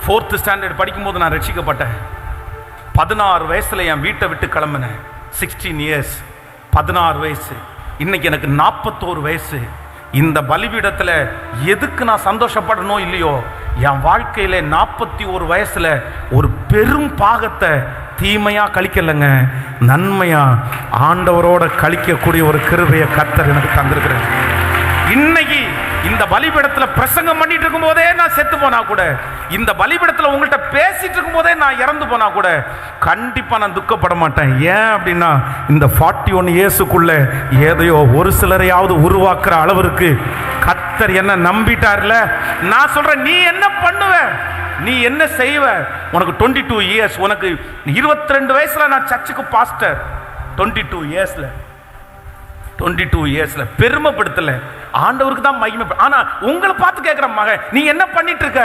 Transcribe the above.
4th standard படிக்கும்போது நான் ரட்சிக்கப்பட்டேன். 16 வயசுல என் வீட்டை விட்டு கிளம்பினேன். 16 இயர்ஸ், 16 வயசு. இன்னைக்கு எனக்கு 41 வயசு. இந்த பலிபீடத்தில் எதுக்கு நான் சந்தோஷப்படணும் இல்லையோ, என் வாழ்க்கையில 41 வயசுல ஒரு பெரும் பாகத்தை தீமையா கழிக்கலைங்க, நன்மையா ஆண்டவரோட கழிக்கக்கூடிய ஒரு கிருபையை கர்த்தர் எனக்கு தந்திருக்கிறேன். இன்னைக்கு இந்த பலிபீடத்தில் பிரசங்கம் பண்ணிட்டு இருக்கும் போதே நான் செத்து போனா கூட, இந்த பலிபீடத்தில் உங்கள்கிட்ட பேசிட்டு இருக்கும் போதே நான் இறந்து போனா கூட கண்டிப்பா நான் துக்கப்பட மாட்டேன். ஏன் அப்படின்னா, இந்த 41 இயர்ஸுக்குள்ள ஏதையோ ஒரு சிலரையாவது உருவாக்குற அளவிற்கு கர்த்தர் என்ன நம்பிட்டார்ல. நான் சொல்றேன், நீ என்ன பண்ணுவ, நீ என்ன செய்வ? உனக்கு 22 இயர்ஸ், உனக்கு 22 வயசுல நான் சர்ச்சுக்கு பாஸ்டர். 22 இயர்ஸ்ல பெருமைப்படுத்தல, ஆண்டவருக்கு தான் மகிமை. ஆனா உங்களை பார்த்து கேட்கிற மகன், நீ என்ன பண்ணிட்டு இருக்க?